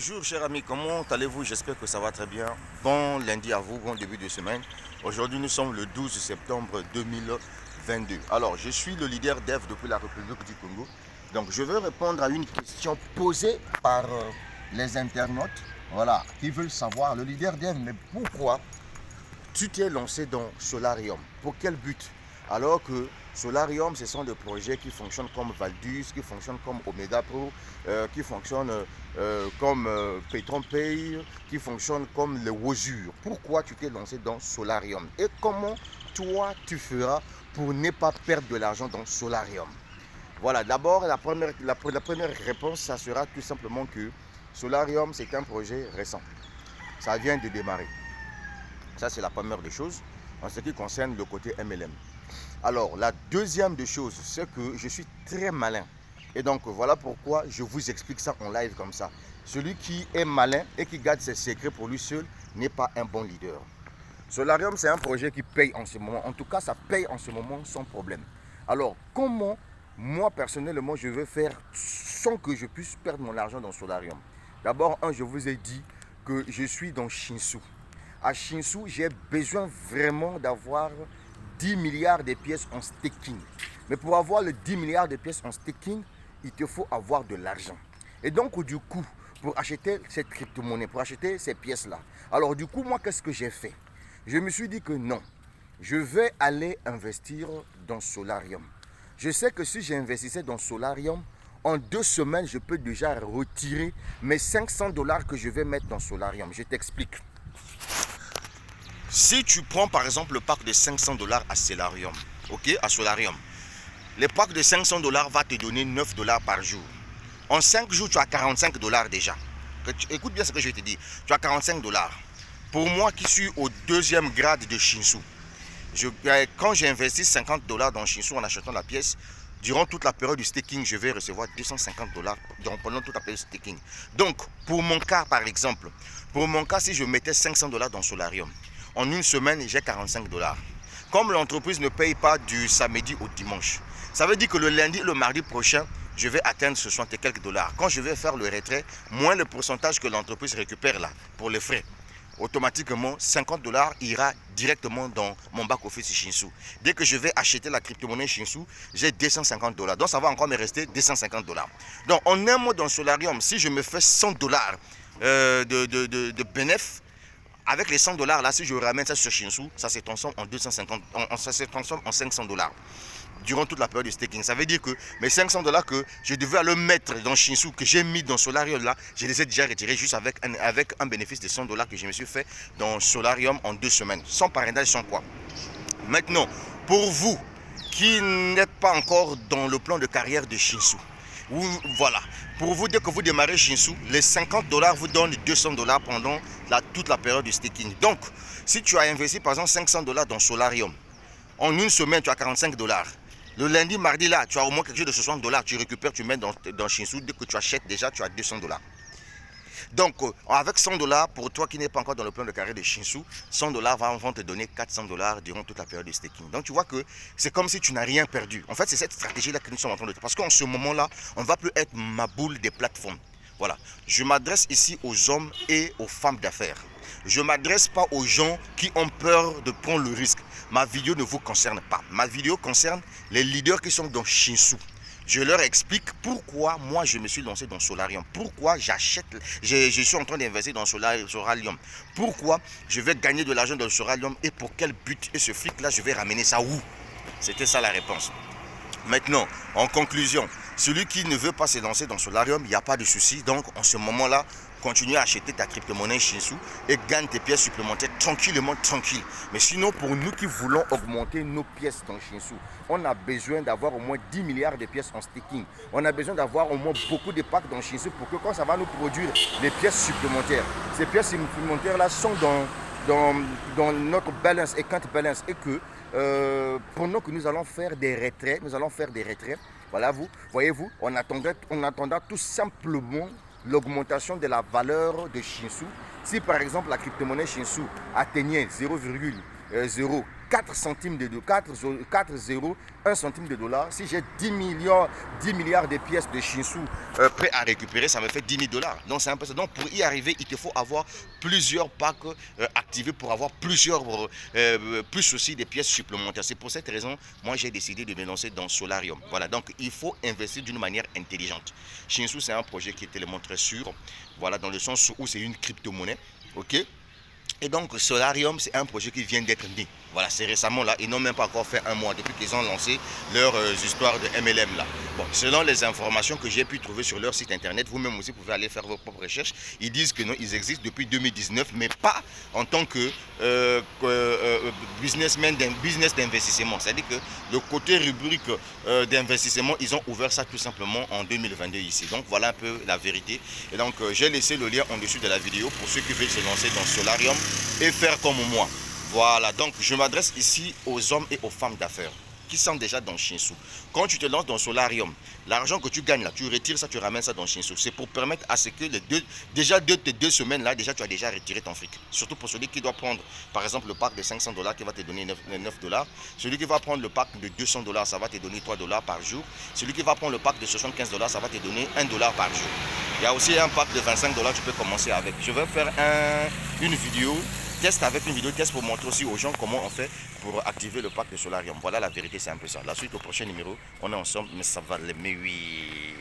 Bonjour chers amis, comment allez-vous? J'espère que ça va très bien. Bon lundi à vous, bon début de semaine. Aujourd'hui nous sommes le 12 septembre 2022. Alors je suis le leader dev depuis la République du Congo. Donc je vais répondre à une question posée par les internautes, voilà, qui veulent savoir, le leader dev, mais pourquoi tu t'es lancé dans Solarium? Pour quel but? Alors que Solarium, ce sont des projets qui fonctionnent comme Valdus, qui fonctionnent comme Omega Pro, qui fonctionnent comme Petron Pay, qui fonctionnent comme le Wozur. Pourquoi tu t'es lancé dans Solarium? Et comment toi tu feras pour ne pas perdre de l'argent dans Solarium? Voilà, d'abord la première réponse, ça sera tout simplement que Solarium, c'est un projet récent. Ça vient de démarrer. Ça, c'est la première des choses en ce qui concerne le côté MLM. Alors, la deuxième des choses, c'est que je suis très malin. Et donc, voilà pourquoi je vous explique ça en live comme ça. Celui qui est malin et qui garde ses secrets pour lui seul n'est pas un bon leader. Solarium, c'est un projet qui paye en ce moment. En tout cas, ça paye en ce moment sans problème. Alors, comment moi, personnellement, je vais faire sans que je puisse perdre mon argent dans Solarium? D'abord, je vous ai dit que je suis dans Shinsu. À Shinsu, j'ai besoin vraiment d'avoir 10 milliards de pièces en staking. Mais pour avoir les 10 milliards de pièces en staking, il te faut avoir de l'argent. Et donc, du coup, pour acheter cette crypto-monnaie, pour acheter ces pièces-là, alors du coup, moi, qu'est-ce que j'ai fait? Je me suis dit que non, je vais aller investir dans Solarium. Je sais que si j'investissais dans Solarium, en 2 semaines, je peux déjà retirer mes 500 $ que je vais mettre dans Solarium. Je t'explique. Si tu prends par exemple le pack de 500 $ à Solarium, ok, à Solarium, le pack de 500 $ va te donner 9 $ par jour. En 5 jours, tu as 45 $ déjà. Écoute bien ce que je te dis. Tu as 45 $. Pour moi qui suis au 2e grade de Shinsu, quand j'ai investi 50 $ dans Shinsu en achetant la pièce, durant toute la période du staking, je vais recevoir 250 $ pendant toute la période du staking. Donc, pour mon cas par exemple, si je mettais 500 $ dans Solarium, en 1 semaine, j'ai 45 $. Comme l'entreprise ne paye pas du samedi au dimanche, ça veut dire que le lundi, le mardi prochain, je vais atteindre 60 et quelques $. Quand je vais faire le retrait, moins le pourcentage que l'entreprise récupère là, pour les frais, automatiquement, 50 $ ira directement dans mon back-office Shinsu. Dès que je vais acheter la crypto-monnaie Shinsu, j'ai 250 $. Donc, ça va encore me rester 250 $. Donc, en un mois dans Solarium, si je me fais 100 $ de bénéfice, avec les 100 $ là, si je ramène ça sur Shinsu, ça se transforme en 250, ça se transforme en 500 $ durant toute la période de staking. Ça veut dire que mes 500 $ que je devais aller mettre dans Shinsu, que j'ai mis dans Solarium là, je les ai déjà retirés juste avec un bénéfice de 100 $ que je me suis fait dans Solarium en 2 semaines. Sans parrainage, sans quoi. Maintenant, pour vous qui n'êtes pas encore dans le plan de carrière de Shinsu, voilà, pour vous, dès que vous démarrez Shinsu, les 50 $ vous donnent 200 $ pendant toute la période du staking. Donc, si tu as investi par exemple 500 $ dans Solarium, en 1 semaine, tu as 45 $. Le lundi, mardi, là, tu as au moins quelque chose de 60 $. Tu récupères, tu mets dans Shinsu. Dès que tu achètes déjà, tu as 200 $. Donc, avec 100 $, pour toi qui n'es pas encore dans le plan de carrière de Shinsu, 100 $ vont te donner 400 $ durant toute la période de staking. Donc, tu vois que c'est comme si tu n'as rien perdu. En fait, c'est cette stratégie-là que nous sommes en train de faire. Parce qu'en ce moment-là, on ne va plus être ma boule des plateformes. Voilà. Je m'adresse ici aux hommes et aux femmes d'affaires. Je ne m'adresse pas aux gens qui ont peur de prendre le risque. Ma vidéo ne vous concerne pas. Ma vidéo concerne les leaders qui sont dans Shinsu. Je leur explique pourquoi moi je me suis lancé dans Solarium. Pourquoi j'achète, je suis en train d'investir dans Solarium. Pourquoi je vais gagner de l'argent dans Solarium et pour quel but. Et ce fric-là, je vais ramener ça où? C'était ça la réponse. Maintenant, en conclusion, celui qui ne veut pas se lancer dans Solarium, il n'y a pas de souci. Donc, en ce moment-là, continue à acheter ta crypto-monnaie Shinsu et gagne tes pièces supplémentaires tranquillement, tranquille. Mais sinon, pour nous qui voulons augmenter nos pièces dans Shinsu, on a besoin d'avoir au moins 10 milliards de pièces en staking. On a besoin d'avoir au moins beaucoup de packs dans Shinsu pour que quand ça va nous produire des pièces supplémentaires, ces pièces supplémentaires-là sont dans notre balance, account balance, et que pendant que nous allons faire des retraits, voilà, voyez-vous, on attendra tout simplement l'augmentation de la valeur de Shinsu. Si par exemple la crypto-monnaie Shinsu atteignait 0,0 4 centimes de 4 zéros, 1 centime de dollar. Si j'ai 10 milliards de pièces de Shinsu prêts à récupérer, ça me fait 10 000 dollars. Donc c'est un peu ça. Donc pour y arriver, il te faut avoir plusieurs packs activés pour avoir plus aussi des pièces supplémentaires. C'est pour cette raison, moi j'ai décidé de me lancer dans Solarium. Voilà, donc il faut investir d'une manière intelligente. Shinsu, c'est un projet qui est tellement très sûr. Voilà, dans le sens où c'est une crypto-monnaie. Ok. Et donc Solarium, c'est un projet qui vient d'être né. Voilà, c'est récemment là, ils n'ont même pas encore fait un mois depuis qu'ils ont lancé leurs histoires de MLM là. Bon, selon les informations que j'ai pu trouver sur leur site internet, vous-même aussi pouvez aller faire vos propres recherches. Ils disent que non, ils existent depuis 2019, mais pas en tant que business d'investissement. C'est-à-dire que le côté rubrique d'investissement, ils ont ouvert ça tout simplement en 2022 ici. Donc voilà un peu la vérité. Et donc j'ai laissé le lien en dessous de la vidéo pour ceux qui veulent se lancer dans Solarium et faire comme moi. Voilà, donc je m'adresse ici aux hommes et aux femmes d'affaires qui sont déjà dans Shinsu. Quand tu te lances dans Solarium, l'argent que tu gagnes là, tu retires ça, tu ramènes ça dans Shinsu. C'est pour permettre à ce que déjà tes 2 semaines là, déjà tu as déjà retiré ton fric. Surtout pour celui qui doit prendre, par exemple, le pack de 500 dollars qui va te donner 9 dollars. Celui qui va prendre le pack de 200 dollars, ça va te donner 3 dollars par jour. Celui qui va prendre le pack de 75 dollars, ça va te donner 1 dollar par jour. Il y a aussi un pack de 25 dollars, tu peux commencer avec. Je vais faire une vidéo test avec une vidéo test pour montrer aussi aux gens comment on fait pour activer le pack de Solarium. Voilà la vérité, c'est un peu ça. La suite au prochain numéro, on est ensemble, mais ça va les mais oui.